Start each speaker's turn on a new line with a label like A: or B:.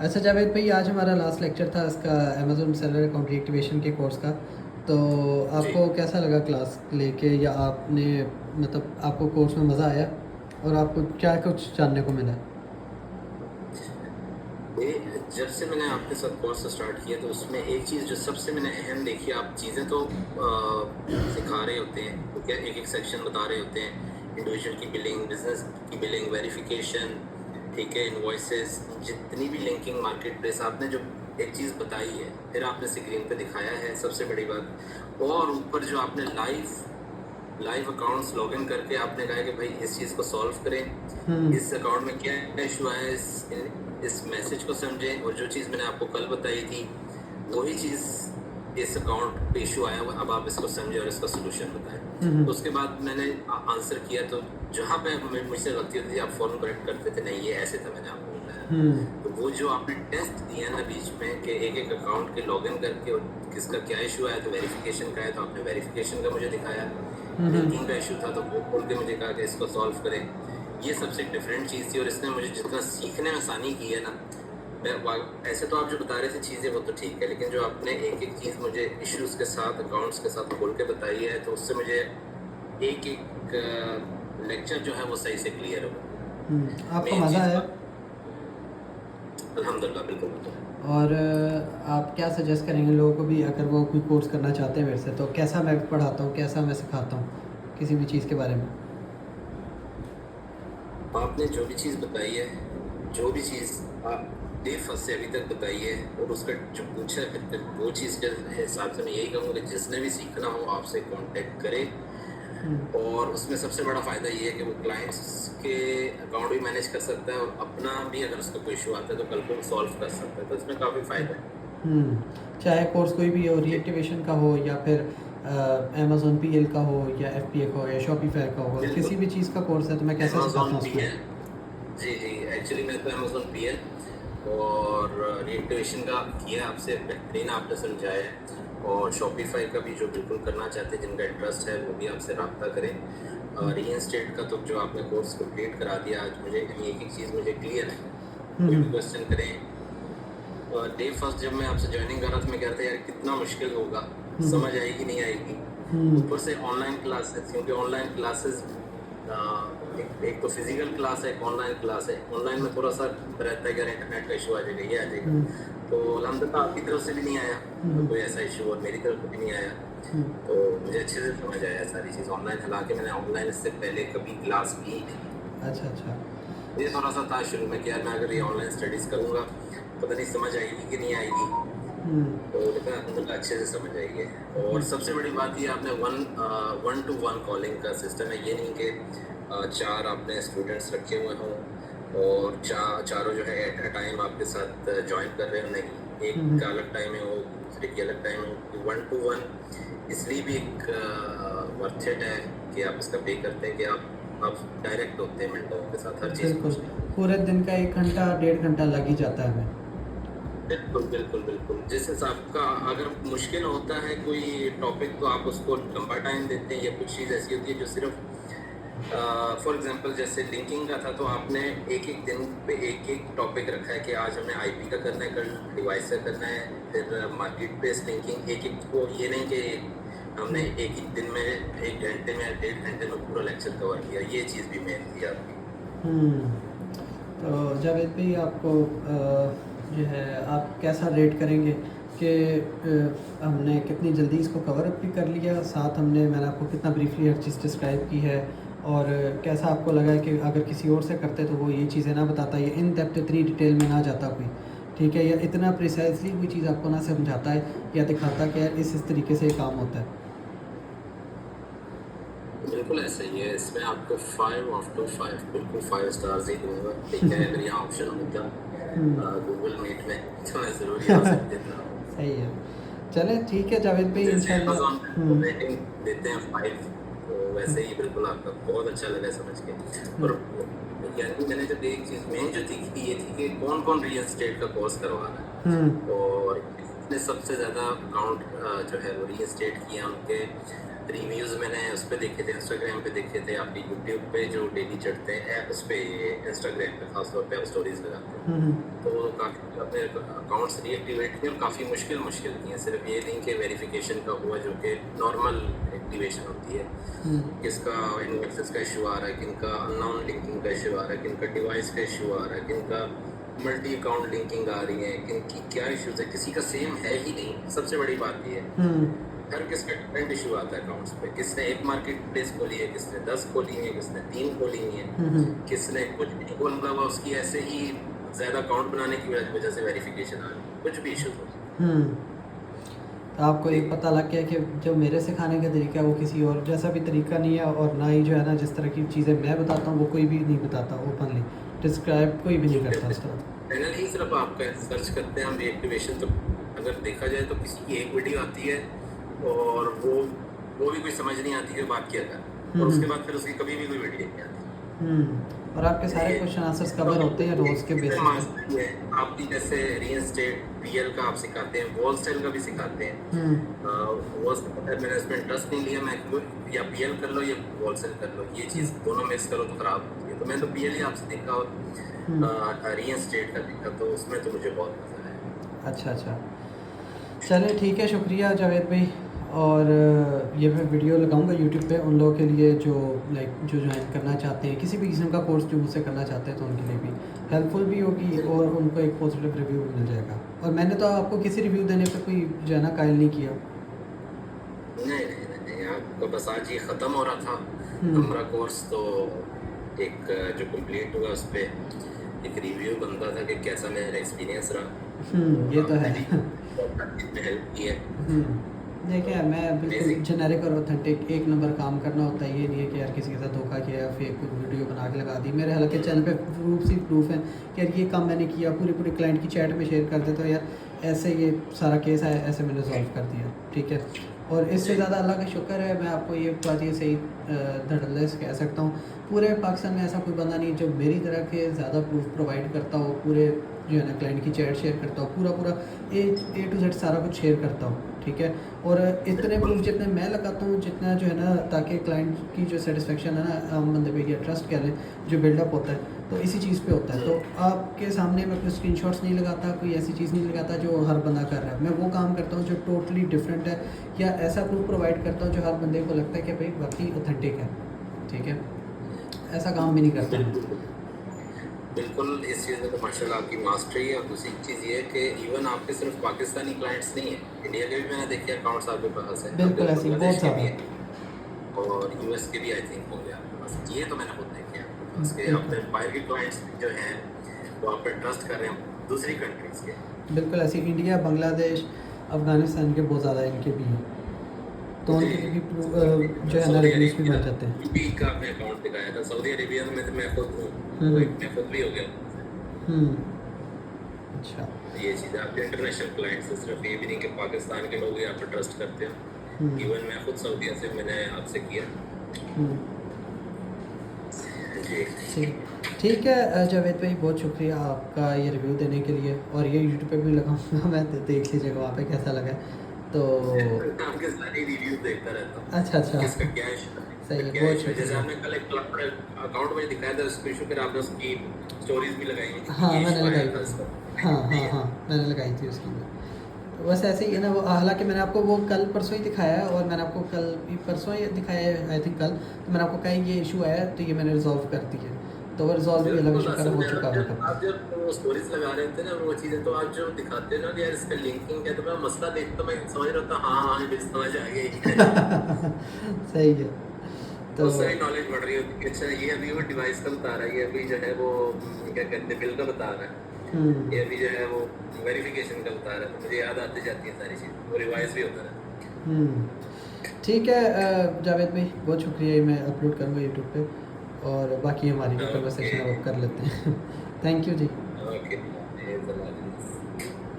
A: अच्छा जावेद भाई, आज हमारा लास्ट लेक्चर था इसका अमेज़न सेलर अकाउंट रीएक्टिवेशन के कोर्स का। तो
B: जी।
A: आपको कैसा लगा क्लास लेके, या आपने मतलब आपको कोर्स में मज़ा आया और आपको क्या कुछ जानने को मिला?
B: ये जब से मैंने आपके साथ कोर्स स्टार्ट किया तो उसमें एक चीज़ जो सबसे मैंने अहम देखी, आप चीज़ें तो सिखा रहे होते हैं, तो क्या एक एक सेक्शन बता रहे होते हैं, इंडिविजुअल की बिलिंग, बिजनेस की बिलिंग, वेरिफिकेशन, ठीक है, इनवॉइसेस, जितनी भी लिंकिंग मार्केट प्लेस, आपने जो एक चीज़ बताई है फिर आपने स्क्रीन पे दिखाया है, सबसे बड़ी बात। और ऊपर जो आपने लाइव अकाउंट्स लॉगिन करके आपने कहा कि भाई इस चीज़ को सॉल्व करें, इस अकाउंट में क्या इशू आया है, इस मैसेज को समझें, और जो चीज़ मैंने आपको कल बताई थी वही चीज़ इस अकाउंट पे इशू आया हुआ, अब आप इसको समझें और इसका सोल्यूशन बताएं। तो उसके बाद मैंने आंसर किया, तो जहाँ पे मुझसे गलती होती थी आप फ़ौरन करेक्ट करते थे, नहीं ये ऐसे था, मैंने आपको बताया। तो वो जो आपने टेस्ट दिया ना बीच में कि एक एक अकाउंट के लॉगिन करके और किसका क्या इशू आया, तो वेरिफिकेशन का है तो आपने वेरिफिकेशन का मुझे दिखाया, लिंकिंग का इशू था तो वो खोल के मुझे कहा कि इसको सॉल्व करें। ये सबसे डिफरेंट चीज़ थी और इसने मुझे जितना सीखने में आसानी की है ना, ऐसे तो आप जो बता रहे थे चीज़ें वो तो ठीक है, लेकिन जो आपने एक एक चीज़ मुझे इश्यूज के साथ, अकाउंट्स के साथ खोल के बताई है, तो उससे मुझे एक एक लेक्चर जो है वो सही से क्लियर हो।
A: आपको
B: मेन
A: मज़ा
B: चीज़
A: आया?
B: अल्हम्दुलिल्लाह बिल्कुल बिल्कुल।
A: और आप क्या सजेस्ट करेंगे लोगों को भी, अगर वो कोई कोर्स करना चाहते हैं मेरे से, तो कैसा मैं पढ़ाता हूँ, कैसा मैं सिखाता हूँ किसी भी चीज़ के बारे में?
B: आपने जो भी चीज़ बताई है, जो भी चीज़ आप डे फर्स्ट से अभी तक बताई है और उसका जो पूछा है, फिर वो चीज़ के हिसाब से मैं यही कहूँगा कि जिसने भी सीखना हो आपसे कांटेक्ट करे। और उसमें सबसे बड़ा फ़ायदा ये है कि वो क्लाइंट्स के अकाउंट भी मैनेज कर सकता है और अपना भी अगर उसका कोई इशू आता है तो कल को सॉल्व कर सकता है, तो इसमें काफ़ी फ़ायदा
A: चाहे कोर्स कोई भी हो,
B: है।
A: रीएक्टिवेशन का हो या फिर अमेज़न पीएल का हो या एफपीए का हो या शॉपिफाई का हो,
B: बिल्कुल।
A: किसी भी चीज़ का कोर्स है तो मैं कैसे सिखाता
B: अमेज़न
A: हूँ उसमें?
B: पीएल, जी, जी। एक्चुअली मैं तो अमेज़न पीएल और रीएक्टिवेशन का किया आपसे, बेहतरीन आपने समझाया है। और शॉपिफ़ाई का भी जो बिल्कुल करना चाहते हैं, जिनका इंटरेस्ट है, वो भी आपसे राब्ता करें। रीइंस्टेट का तो जो आपने कोर्स कंप्लीट करा दिया आज मुझे, एक-एक चीज़ मुझे क्लियर है। कोई भी क्वेश्चन करें, डे फर्स्ट जब मैं आपसे जॉइनिंग कर रहा था मैं कह रहा था यार कितना मुश्किल होगा, समझ आएगी नहीं आएगी। ऊपर से ऑनलाइन क्लासेस, क्योंकि ऑनलाइन क्लासेस एक तो फिजिकल क्लास है, एक ऑनलाइन क्लास है। ऑनलाइन में थोड़ा सा रहता है कि इंटरनेट का इशू आ जाएगा, ये आ जाएगा। तो अल्हम्दुलिल्लाह आपकी तरफ से भी नहीं आया कोई ऐसा इशू, और मेरी तरफ से भी नहीं आया। तो मुझे अच्छे से समझ आया सारी चीज़ ऑनलाइन, हालांकि मैंने ऑनलाइन इससे पहले कभी क्लास की ही नहीं।
A: अच्छा अच्छा।
B: ये थोड़ा सा था शुरू में कि यार मैं अगर ये ऑनलाइन स्टडीज़ करूँगा पता नहीं समझ आएगी कि नहीं आएगी, तो लेकिन अल्हम्दुलिल्लाह अच्छे से समझ आई है। और सबसे बड़ी बात ये आपने वन टू वन कॉलिंग का सिस्टम है, ये नहीं कि चार आपने स्टूडेंट्स रखे हुए हों और चारों जो है एट अ टाइम आपके साथ ज्वाइन कर रहे हो, नहीं, एक का अलग टाइम है, वो दूसरे की अलग टाइम है। वन टू वन इसलिए भी एक वर्थ इट है कि आप इसका पे करते हैं कि आप डायरेक्ट होते हैं मेंटोर के साथ हर चीज़
A: बिल्कुल,
B: पूछने।
A: पूरे दिन का 1 घंटा 1.5 घंटा लग ही जाता है हमें।
B: बिल्कुल, बिल्कुल, बिल्कुल। जिस हिसाब का अगर मुश्किल होता है कोई टॉपिक तो आप उसको लंबा टाइम देते हैं, या कुछ चीज़ ऐसी होती है जो सिर्फ़ फॉर एग्ज़ाम्पल जैसे लिंकिंग का था, तो आपने एक-एक दिन पे एक-एक टॉपिक रखा है कि आज हमें आईपी का करना है, कल डिवाइस का करना है, फिर मार्केट प्लेस लिंकिंग एक-एक को, ये नहीं कि हमने एक ही दिन में 1 घंटे में, 1.5 घंटे में पूरा लेक्चर कवर किया, ये चीज़ भी मेन थी आपकी।
A: तो जावेद भाई, आपको जो है आप कैसा रेट करेंगे कि हमने कितनी जल्दी इसको कवर अप भी कर लिया, साथ मैंने आपको कितना ब्रीफली हर चीज़ डिस्क्राइब की है, और कैसा आपको लगा है कि अगर किसी और से करते तो वो ये चीज़ें ना बताता, ये इन डेप्थ इतनी डिटेल में ना जाता कोई, ठीक है, या इतना प्रिसाइजली कोई चीज़ आपको ना समझाता है या दिखाता कि यार इस तरीके से ये काम होता है।
B: बिल्कुल ऐसा ही है, इसमें आपको 5 आउट ऑफ 5 बिल्कुल 5 स्टार्स ही दूँगा, ठीक है? अगर यहाँ ऑप्शन होता गूगल मीट में तो मैं ज़रूर यहाँ से देता।
A: सही है। चलें ठीक है जावेद भाई,
B: जैसे
A: इंशाल्लाह।
B: अमेज़न पे रेटिंग देते हैं 5, तो वैसे ही बिल्कुल आपका बहुत अच्छा लगा समझ के। और यानी मैंने जब एक चीज़ मेन जो सीखी ये थी कि कौन-कौन रियल एस्टेट का कोर्स करवा रहा है, और ने सबसे ज़्यादा अकाउंट जो है वो रीइंस्टेट किया, उनके रिव्यूज़ मैंने उस पे देखे थे, इंस्टाग्राम पे देखे थे, आपके यूट्यूब पे जो डेली चढ़ते हैं ऐप, उस पे इंस्टाग्राम पे खासतौर पे आप स्टोरीज लगाते हैं,
A: हम्म
B: तो काफ़ी अपने अकाउंट्स रीएक्टिवेट किए और काफ़ी मुश्किल किए। सिर्फ ये नहीं कि वेरिफिकेशन का हुआ जो कि नॉर्मल एक्टिवेशन होती है,
A: हम्म
B: किसका इन्वर्सेस का इशू आ रहा है, किनका अननोन लिंकिंग का इशू आ रहा है, किनका डिवाइस का इशू आ रहा है, किनका मल्टी अकाउंट लिंकिंग आ रही है, किनकी क्या इश्यूज है, किसी का सेम है ही नहीं। सबसे बड़ी बात ये है,
A: हम्म
B: हर किसका डिफरेंट इशू आता है अकाउंट्स पे। किसने एक मार्केट प्लेस खोली है, किसने 10 खोली है, किसने 3 खोली है,
A: हम्म
B: किसने कुछ नहीं खोला हुआ, उसकी ऐसे ही ज़्यादा अकाउंट बनाने की वजह से वेरिफिकेशन आ रही है, कुछ भी इशूज हो।
A: तो आपको एक पता लग गया कि जो मेरे सिखाने का तरीका है वो किसी और जैसा भी तरीका नहीं है, और ना ही जो है ना जिस तरह की चीज़ें मैं बताता हूँ वो कोई भी नहीं बताता ओपनली, डिस्क्राइब कोई भी नहीं करता उस तरह।
B: चैनल ही सिर्फ आपका सर्च करते हैं हम रिएक्टिवेशन, तो अगर देखा जाए तो किसी की एक वीडियो आती है और वो भी कोई समझ नहीं आती कि बात क्या कर, और उसके बाद फिर उसकी कभी भी कोई वीडियो नहीं आती।
A: और आपके सारे क्वेश्चन आंसर्स कवर होते हैं रोज़ के बेसिस पे।
B: आप भी जैसे रीइंस्टेट पीएल का आप सिखाते हैं, वॉल स्टाइल का भी सिखाते हैं। वॉल स्टाइल मैनेजमेंट ट्रस्ट नहीं लिया मैं, या पीएल कर लो या वॉल स्टाइल कर लो, ये चीज़ दोनों मिक्स करो तो खराब होती है। तो मैं तो पीएल ही आपसे देखा और रीइंस्टेट का देखा, तो उसमें तो मुझे बहुत मजा आया।
A: अच्छा, चलिए ठीक है, शुक्रिया जावेद भाई। और ये मैं वीडियो लगाऊंगा यूट्यूब पे उन लोगों के लिए जो जो ज्वाइन करना चाहते हैं, किसी भी किस्म का कोर्स जो मुझसे करना चाहते हैं, तो उनके लिए भी हेल्पफुल भी होगी और उनको एक पॉजिटिव रिव्यू भी मिल जाएगा। और मैंने तो आपको किसी रिव्यू देने पे कोई जो है ना कायल नहीं किया।
B: नहीं, आपका बस आज ये ख़त्म हो रहा था हमारा कोर्स, तो एक जो कंप्लीट हुआ उस पर एक रिव्यू बनता था कि कैसा मेरा एक्सपीरियंस रहा।
A: ये तो है।
B: हेल्प की है।
A: देखिए, मैं बिल्कुल जेनेरिक और ऑथेंटिक एक नंबर काम करना होता है। ये नहीं है कि यार किसी के साथ धोखा किया या फेक वीडियो बना के लगा दी। मेरे हालांकि चैनल पे प्रूफ है कि यार ये काम मैंने किया, पूरी क्लाइंट की चैट में शेयर कर देता हूँ, यार ऐसे ये सारा केस है, ऐसे मैंने सॉल्व कर दिया, ठीक है। और इससे ज़्यादा अल्लाह का शुक्र है, मैं आपको ये बात ये सही धड़ल्ले से कह सकता हूँ, पूरे पाकिस्तान में ऐसा कोई बंदा नहीं जो मेरी तरह के ज़्यादा प्रूफ प्रोवाइड करता हो, पूरे जो है ना क्लाइंट की चैट शेयर करता हो, पूरा ए टू जेड सारा कुछ शेयर करता हूँ, ठीक है। और इतने प्रूफ जितने मैं लगाता हूँ, जितना जो है ना, ताकि क्लाइंट की जो सेटिस्फेक्शन है ना, आम बंदे पे या ट्रस्ट कह लें, जो बिल्डअप होता है, तो इसी चीज़ पे होता है। तो आपके सामने मैं कोई स्क्रीनशॉट्स नहीं लगाता, कोई ऐसी चीज़ नहीं लगाता जो हर बंदा कर रहा है। मैं वो काम करता हूँ जो टोटली डिफरेंट है, या ऐसा प्रूफ प्रोवाइड करता हूँ जो हर बंदे को लगता है कि भाई वाकई ऑथेंटिक है, ठीक है। ऐसा काम भी नहीं करता।
B: बिल्कुल, इस चीज़ में तो माशाल्लाह आपकी मास्टरी है। और दूसरी चीज़ ये है कि इवन आपके सिर्फ पाकिस्तानी क्लाइंट्स नहीं है, इंडिया के भी मैंने देखे अकाउंट्स आपके पास है,
A: बिल्कुल ऐसी बहुत
B: भी
A: सारा
B: है, और यूएस के भी आई थिंक होंगे आपके पास। ये तो मैंने खुद देखे आपके पास के अपने बाहर के क्लाइंट्स जो हैं वो आप पे ट्रस्ट कर रहे हैं दूसरी कंट्रीज़ के।
A: बिल्कुल ऐसी इंडिया, बांग्लादेश, अफ़गानिस्तान के बहुत ज़्यादा इनके भी हैं, तो उनके भी जो है ना रिव्यूज़ भी बन जाते हैं।
B: यूपी का आपने अकाउंट दिखाया था, सऊदी अरेबिया में तो मैं खुद हूँ, मैं खुद भी हो गया।
A: अच्छा,
B: ये चीज़ आपके इंटरनेशनल क्लाइंट से सिर्फ ये भी नहीं कि पाकिस्तान के लोग ही आप पर ट्रस्ट करते हो, इवन मैं खुद सऊदीया से मैंने आपसे किया।
A: ठीक है जावेद भाई, बहुत शुक्रिया आपका ये रिव्यू देने के लिए। और ये यूट्यूब पे भी लगाऊंगा मैं, तो देख लीजिएगा वहाँ पे कैसा लगा। तो
B: आपके सारे रिव्यूज देखता रहता हूँ।
A: अच्छा,
B: किसका क्या इशू है,
A: सही है,
B: क्या
A: बहुत
B: इशू है। जैसे
A: शुक्रिया।
B: आपने कल एक अकाउंट में दिखाया था उसको इशू, फिर आपने उसकी स्टोरीज भी लगाई हुई थी।
A: हाँ,
B: ये
A: मैंने
B: issue आया
A: लगाई
B: था
A: थी।
B: इसका।
A: हाँ, मैंने लगाई थी उसकी भी। तो बस ऐसे ही है ना वो, हालांकि मैंने आपको वो कल परसों ही दिखाया है, और मैंने आपको कल परसों ही दिखाया है आई थिंक कल, तो मैंने आपको कहा ये इशू आया, तो ये मैंने रिजॉल्व कर दी है। तो वो रिजॉल्व भी अल्लाह का शुक्र हो चुका है।
B: आप जब वो स्टोरीज लगा रहे थे ना, वो चीज़ें तो आप जो दिखाते हैं ना कि यार इसका लिंकिंग है, तो मैं मसला देखता, मैं समझ रहा था हाँ ये समझ आ गया।
A: सही है।
B: तो सारी नॉलेज बढ़ रही होती है। अच्छा, ये अभी वो डिवाइस का बता रहा है, ये अभी जो है वो क्या कहते हैं बिल का बता रहा है, ये अभी जो है वो वेरिफिकेशन का बता रहा है, तो मुझे याद आती जाती है सारी चीज़, वो रिवाइज भी होता है।
A: ठीक है जावेद भाई, बहुत शुक्रिया। ये मैं अपलोड करूँगा यूट्यूब पे, और बाकी हमारी जो कन्वर्सेशन है वो कर लेते हैं। थैंक यू जी।
B: ओके।